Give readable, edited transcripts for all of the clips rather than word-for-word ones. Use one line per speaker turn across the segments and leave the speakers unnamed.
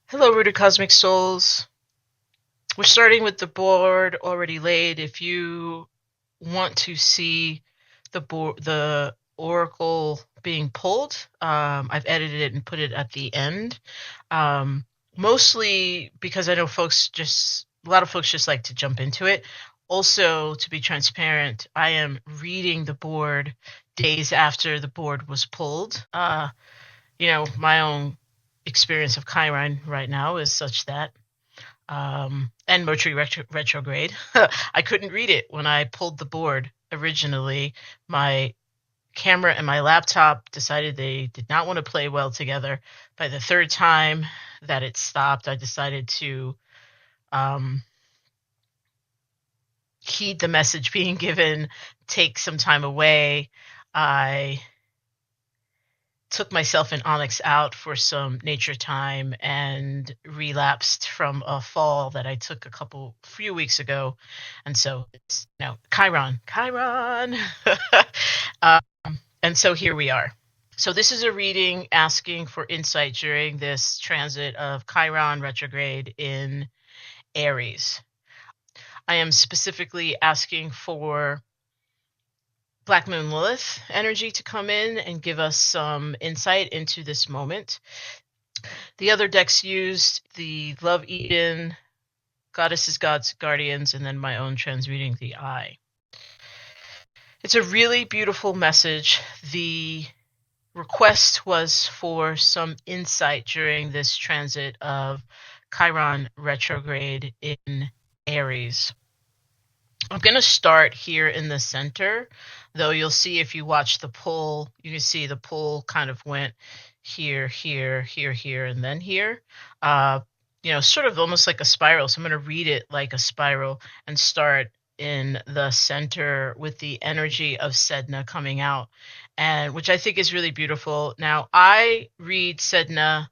Hello, Rooted Cosmic Souls. We're starting with the board already laid. If you want to see the oracle being pulled, I've edited it and put it at the end. Mostly because I know a lot of folks just like to jump into it. Also, to be transparent, I am reading the board days after the board was pulled. My own experience of Chiron right now is such that and Mercury retrograde. I couldn't read it when I pulled the board originally. My camera and my laptop decided they did not want to play well together. By the third time that it stopped, I decided to um, heed the message being given, take some time away. I took myself and Onyx out for some nature time and relapsed from a fall that I took few weeks ago. And so it's, Chiron. um, and so here we are. So this is a reading asking for insight during this transit of Chiron retrograde in Aries. I am specifically asking for Black Moon Lilith energy to come in and give us some insight into this moment. The other decks used the Love Eden, Goddesses, Gods, Guardians, and then my own Transmuting the Eye. It's a really beautiful message. The request was for some insight during this transit of Chiron retrograde in Aries. I'm going to start here in the center, though you'll see if you watch the pull, you can see the pull kind of went here, and then here. Sort of almost like a spiral. So I'm going to read it like a spiral and start in the center with the energy of Sedna coming out, and which I think is really beautiful. Now, I read Sedna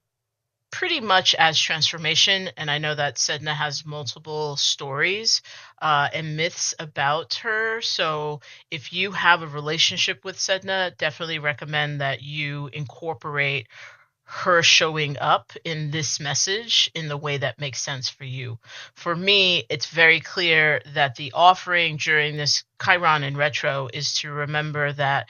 pretty much as transformation, and I know that Sedna has multiple stories and myths about her. So if you have a relationship with Sedna, definitely recommend that you incorporate her showing up in this message in the way that makes sense for you. For me, it's very clear that the offering during this Chiron in retro is to remember that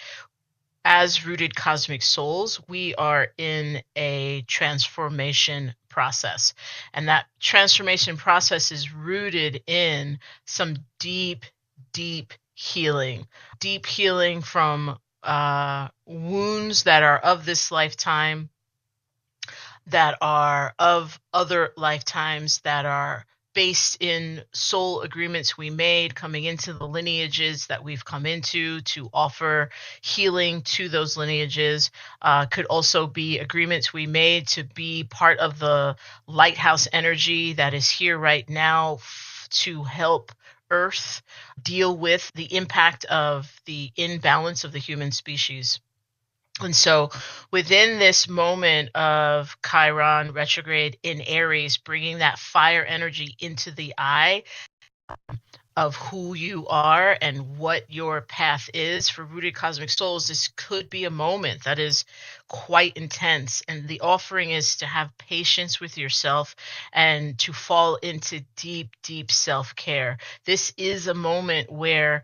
as rooted cosmic souls, we are in a transformation process. And that transformation process is rooted in some deep, deep healing. Deep healing from wounds that are of this lifetime, that are of other lifetimes, that are based in soul agreements we made coming into the lineages that we've come into to offer healing to those lineages. Could also be agreements we made to be part of the lighthouse energy that is here right now to help Earth deal with the impact of the imbalance of the human species. And so within this moment of Chiron retrograde in Aries, bringing that fire energy into the eye of who you are and what your path is for rooted cosmic souls, this could be a moment that is quite intense. And the offering is to have patience with yourself and to fall into deep, deep self-care. This is a moment where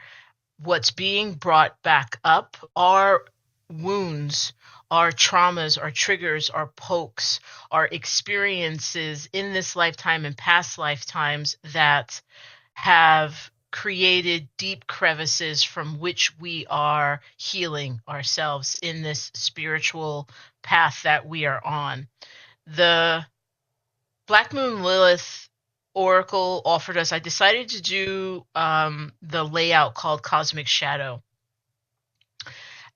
what's being brought back up are wounds, our traumas, our triggers, our pokes, our experiences in this lifetime and past lifetimes that have created deep crevices from which we are healing ourselves in this spiritual path that we are on. The Black Moon Lilith Oracle offered us, I decided to do the layout called Cosmic Shadow.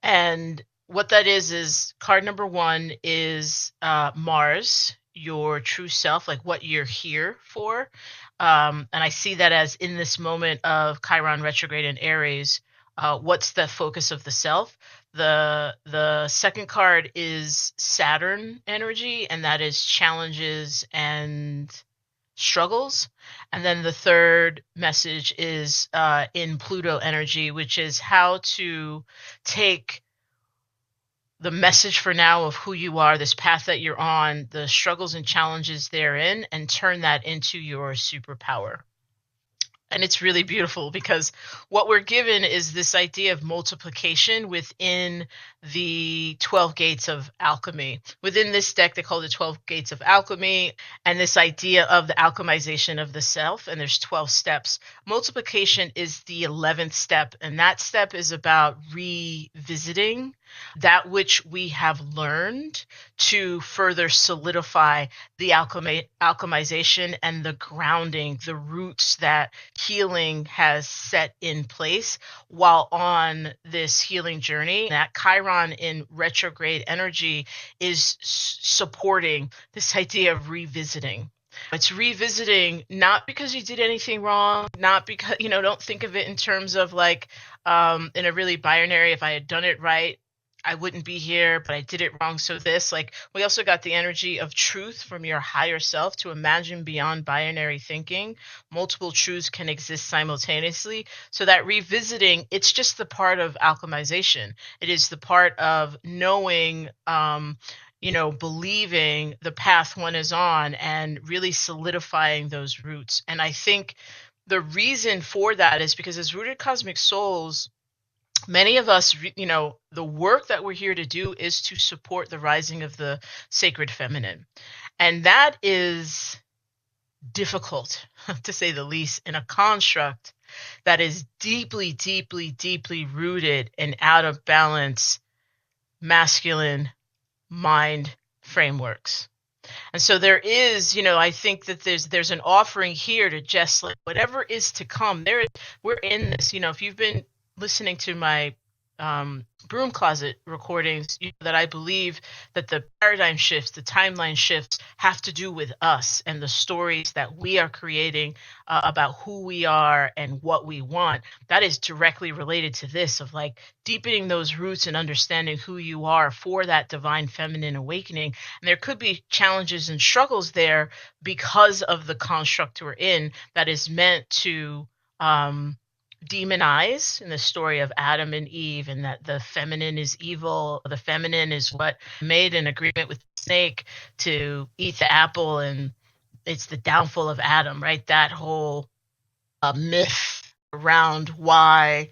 And what that is card number 1 is Mars, your true self, like what you're here for. And I see that as in this moment of Chiron retrograde in Aries, what's the focus of the self? The second card is Saturn energy, and that is challenges and struggles. And then the third message is in Pluto energy, which is how to take the message for now of who you are, this path that you're on, the struggles and challenges therein, and turn that into your superpower. And it's really beautiful because what we're given is this idea of multiplication within the 12 gates of alchemy. Within this deck, they call it the 12 gates of alchemy, and this idea of the alchemization of the self. And there's 12 steps. Multiplication is the 11th step, and that step is about revisiting that which we have learned to further solidify the alchemization and the grounding, the roots that healing has set in place while on this healing journey. That Chiron in retrograde energy is supporting this idea of revisiting. It's revisiting not because you did anything wrong, not because, don't think of it in terms of like in a really binary, if I had done it right, I wouldn't be here, but I did it wrong. So this, like, we also got the energy of truth from your higher self to imagine beyond binary thinking. Multiple truths can exist simultaneously. So that revisiting, it's just the part of alchemization. It is the part of knowing, believing the path one is on and really solidifying those roots. And I think the reason for that is because as rooted cosmic souls, many of us, the work that we're here to do is to support the rising of the sacred feminine. And that is difficult, to say the least, in a construct that is deeply, deeply, deeply rooted in out of balance masculine mind frameworks. And so there is, I think that there's an offering here to just like whatever is to come. We're in this, if you've been listening to my broom closet recordings, that I believe that the paradigm shifts, the timeline shifts have to do with us and the stories that we are creating about who we are and what we want. That is directly related to this of like deepening those roots and understanding who you are for that divine feminine awakening. And there could be challenges and struggles there because of the construct we're in that is meant to demonize in the story of Adam and Eve, and that the feminine is evil. The feminine is what made an agreement with the snake to eat the apple, and it's the downfall of Adam, right? That whole myth around why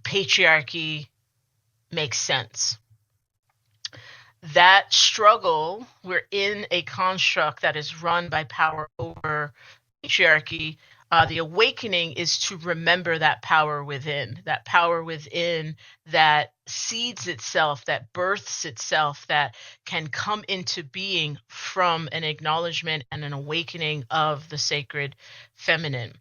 patriarchy makes sense. That struggle, we're in a construct that is run by power over patriarchy. The awakening is to remember that power within that seeds itself, that births itself, that can come into being from an acknowledgement and an awakening of the sacred feminine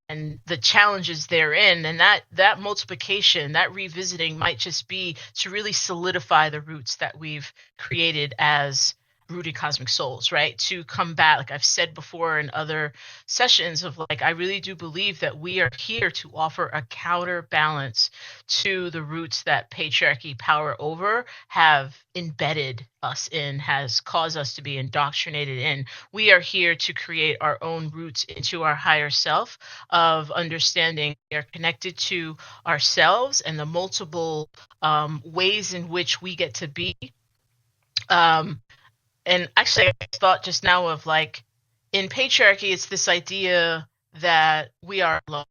and the challenges therein. And that multiplication, that revisiting might just be to really solidify the roots that we've created as rooted cosmic souls, right? To combat, like I've said before in other sessions of like, I really do believe that we are here to offer a counterbalance to the roots that patriarchy power over have embedded us in, has caused us to be indoctrinated in. We are here to create our own roots into our higher self of understanding we are connected to ourselves and the multiple ways in which we get to be. And actually, I thought just now of like, in patriarchy, it's this idea that we are alone,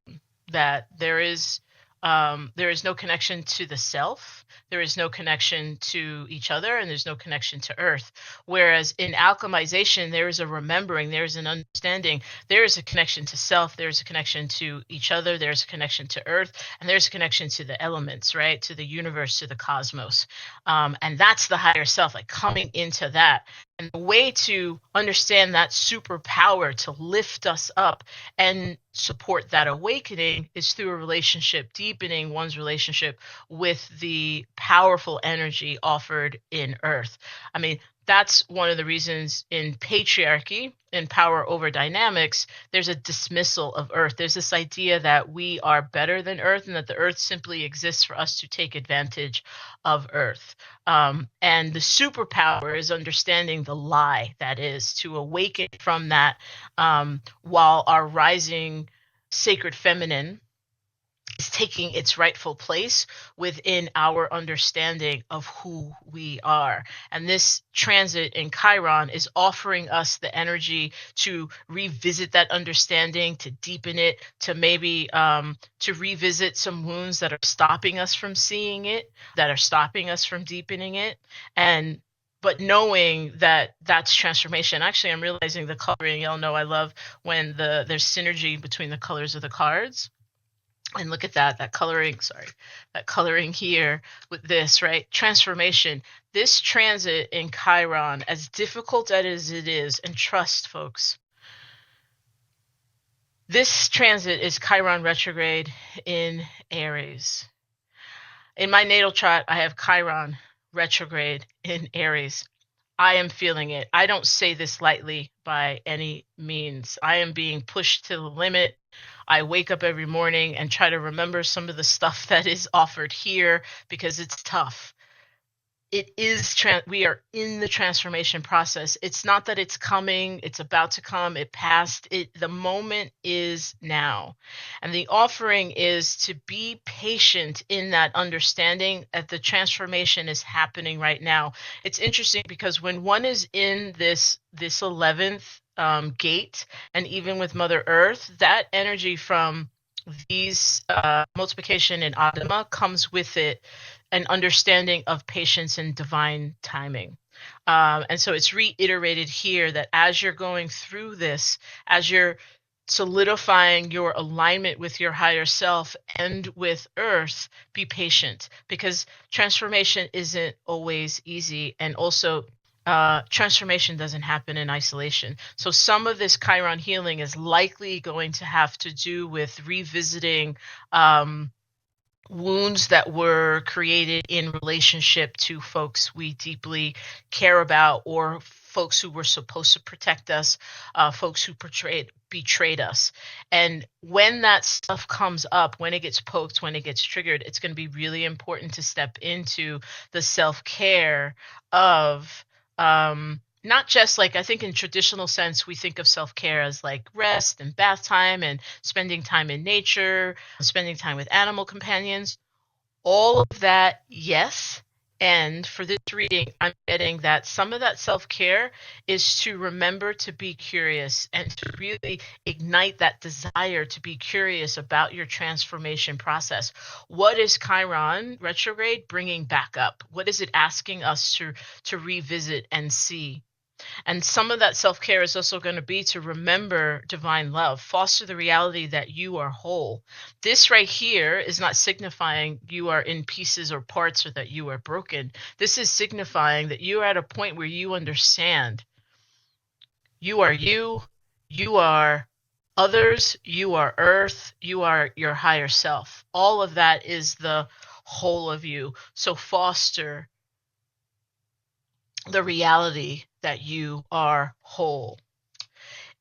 that there is no connection to the self, there is no connection to each other, and there's no connection to earth. Whereas in alchemization, there is a remembering, there is an understanding, there is a connection to self, there's a connection to each other, there's a connection to earth, and there's a connection to the elements, right? To the universe, to the cosmos. And that's the higher self, like coming into that. And the way to understand that superpower to lift us up and support that awakening is through a relationship, deepening one's relationship with the powerful energy offered in earth. I mean, that's one of the reasons in patriarchy, in power over dynamics, there's a dismissal of earth. There's this idea that we are better than earth and that the earth simply exists for us to take advantage of earth. And the superpower is understanding the lie that is, to awaken from that while our rising sacred feminine is taking its rightful place within our understanding of who we are. And this transit in Chiron is offering us the energy to revisit that understanding, to deepen it, to maybe to revisit some wounds that are stopping us from seeing it, that are stopping us from deepening it. And but knowing that that's transformation. Actually, I'm realizing the coloring. Y'all know I love when there's synergy between the colors of the cards. And look at that coloring here with this, right? Transformation. This transit in Chiron, as difficult as it is, and trust, folks, this transit is Chiron retrograde in Aries. In my natal chart, I have Chiron retrograde in Aries. I am feeling it. I don't say this lightly by any means. I am being pushed to the limit. I wake up every morning and try to remember some of the stuff that is offered here because it's tough. It is we are in the transformation process. It's not that it's coming, it's about to come, it passed. The moment is now. And the offering is to be patient in that understanding that the transformation is happening right now. It's interesting because when one is in this 11th gate, and even with Mother Earth, that energy from these multiplication in Adama comes with it an understanding of patience and divine timing. And so it's reiterated here that as you're going through this, as you're solidifying your alignment with your higher self and with Earth, be patient, because transformation isn't always easy. And also, transformation doesn't happen in isolation. So some of this Chiron healing is likely going to have to do with revisiting wounds that were created in relationship to folks we deeply care about, or folks who were supposed to protect us, folks who betrayed us. And when that stuff comes up, when it gets poked, when it gets triggered, it's going to be really important to step into the self-care of not just like, I think in traditional sense, we think of self-care as like rest and bath time and spending time in nature, spending time with animal companions. All of that, yes. And for this reading, I'm getting that some of that self-care is to remember to be curious and to really ignite that desire to be curious about your transformation process. What is Chiron retrograde bringing back up? What is it asking us to revisit and see? And some of that self-care is also going to be to remember divine love, foster the reality that you are whole. This right here is not signifying you are in pieces or parts or that you are broken. This is signifying that you are at a point where you understand you are others, you are Earth, you are your higher self. All of that is the whole of you. So foster the reality that you are whole.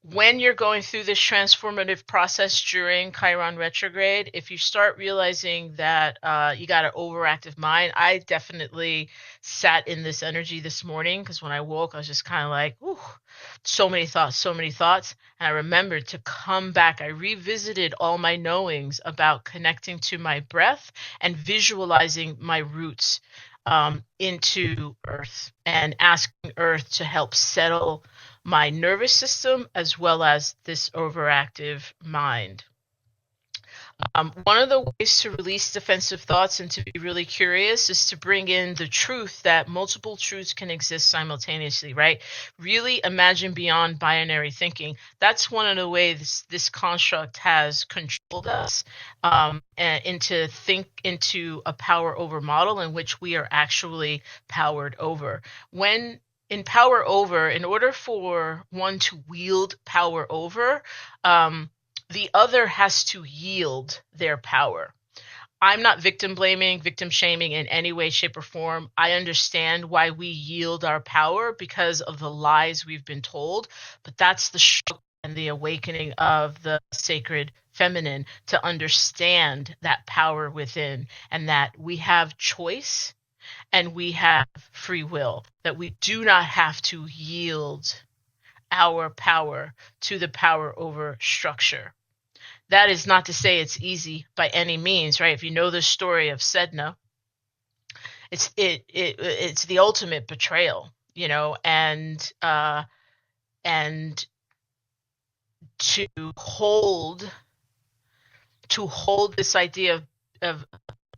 When you're going through this transformative process during Chiron retrograde, if you start realizing that you got an overactive mind, I definitely sat in this energy this morning because when I woke, I was just kind of like, ooh, so many thoughts. And I remembered to come back. I revisited all my knowings about connecting to my breath and visualizing my roots into Earth and asking Earth to help settle my nervous system as well as this overactive mind. One of the ways to release defensive thoughts and to be really curious is to bring in the truth that multiple truths can exist simultaneously, right? Really imagine beyond binary thinking. That's one of the ways this construct has controlled us into a power over model in which we are actually powered over. When in power over, in order for one to wield power over, the other has to yield their power. I'm not victim blaming, victim shaming in any way, shape, or form. I understand why we yield our power because of the lies we've been told, but that's the struggle and the awakening of the sacred feminine to understand that power within and that we have choice and we have free will, that we do not have to yield our power to the power over structure. that is not to say it's easy by any means, right? If you know the story of Sedna, it's the ultimate betrayal, and to hold this idea of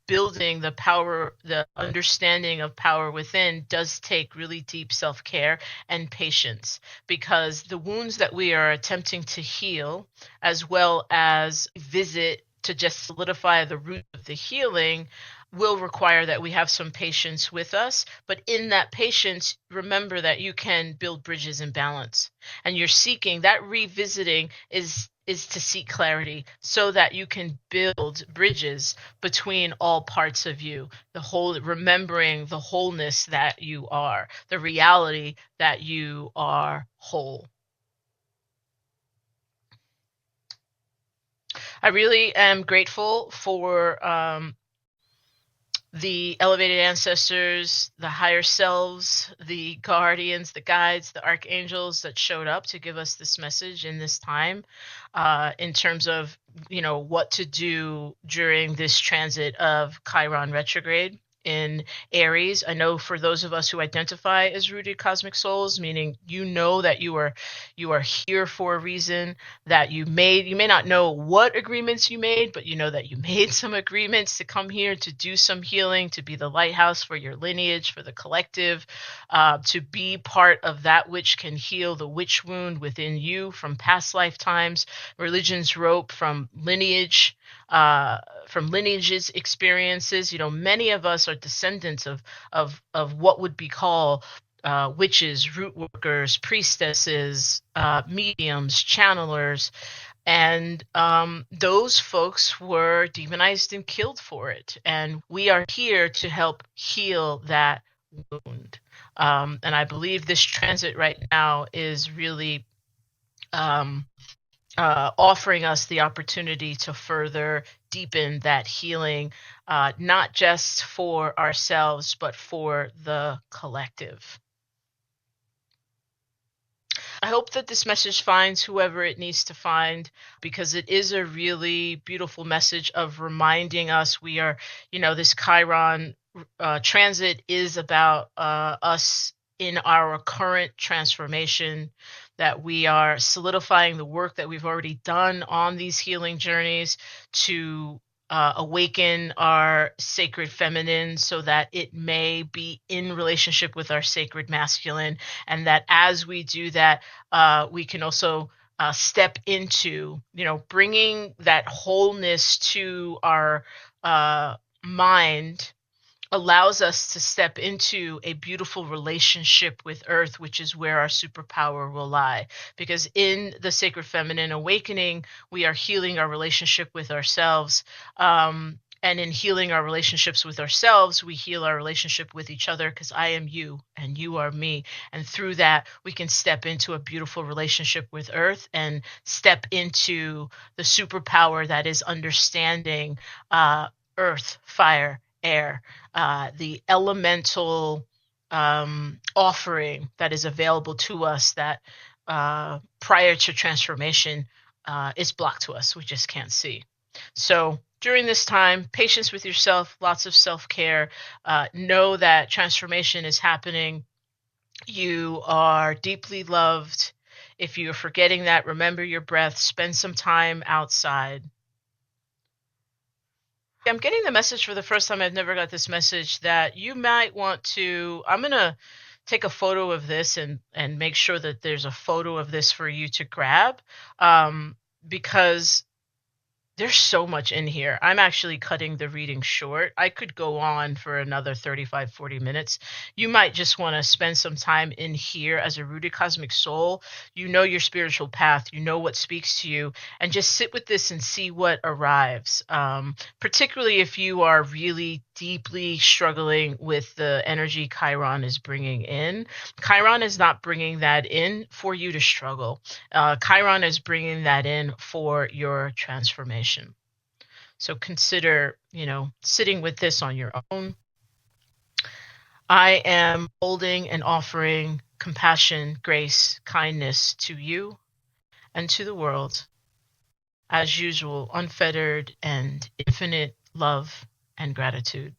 building the power, the understanding of power within, does take really deep self-care and patience, because the wounds that we are attempting to heal, as well as visit to just solidify the root of the healing, will require that we have some patience with us. But in that patience, remember that you can build bridges in balance, and you're seeking that. Revisiting is to seek clarity so that you can build bridges between all parts of you, the whole, remembering the wholeness that you are, the reality that you are whole. I really am grateful for the elevated ancestors, the higher selves, the guardians, the guides, the archangels that showed up to give us this message in this time, in terms of, what to do during this transit of Chiron retrograde in Aries. I know for those of us who identify as rooted cosmic souls, meaning that you are here for a reason, that you may not know what agreements you made, but you know that you made some agreements to come here to do some healing, to be the lighthouse for your lineage, for the collective, to be part of that which can heal the witch wound within you from past lifetimes, religion's rope from lineage, from lineages experiences. Many of us are descendants of what would be called witches, root workers, priestesses, mediums, channelers, and those folks were demonized and killed for it. And we are here to help heal that wound. And I believe this transit right now is really offering us the opportunity to further deepen that healing, not just for ourselves, but for the collective. I hope that this message finds whoever it needs to find, because it is a really beautiful message of reminding us we are, this Chiron transit is about us in our current transformation, that we are solidifying the work that we've already done on these healing journeys to awaken our sacred feminine so that it may be in relationship with our sacred masculine. And that as we do that, we can also step into, bringing that wholeness to our mind, allows us to step into a beautiful relationship with Earth, which is where our superpower will lie. Because in the Sacred Feminine Awakening, we are healing our relationship with ourselves. And in healing our relationships with ourselves, we heal our relationship with each other, because I am you and you are me. And through that, we can step into a beautiful relationship with Earth and step into the superpower that is understanding earth, fire, air, the elemental offering that is available to us that prior to transformation is blocked to us. We just can't see. So during this time, patience with yourself, lots of self-care. Know that transformation is happening. You are deeply loved. If you are forgetting that, remember your breath. Spend some time outside. I'm getting the message for the first time. I've never got this message that you might want to, I'm going to take a photo of this and make sure that there's a photo of this for you to grab, because there's so much in here. I'm actually cutting the reading short. I could go on for another 35, 40 minutes. You might just want to spend some time in here as a rooted cosmic soul. You know your spiritual path. You know what speaks to you. And just sit with this and see what arrives. Particularly if you are really deeply struggling with the energy Chiron is bringing in. Chiron is not bringing that in for you to struggle. Chiron is bringing that in for your transformation. So consider, sitting with this on your own. I am holding and offering compassion, grace, kindness to you and to the world. as usual, unfettered and infinite love and gratitude.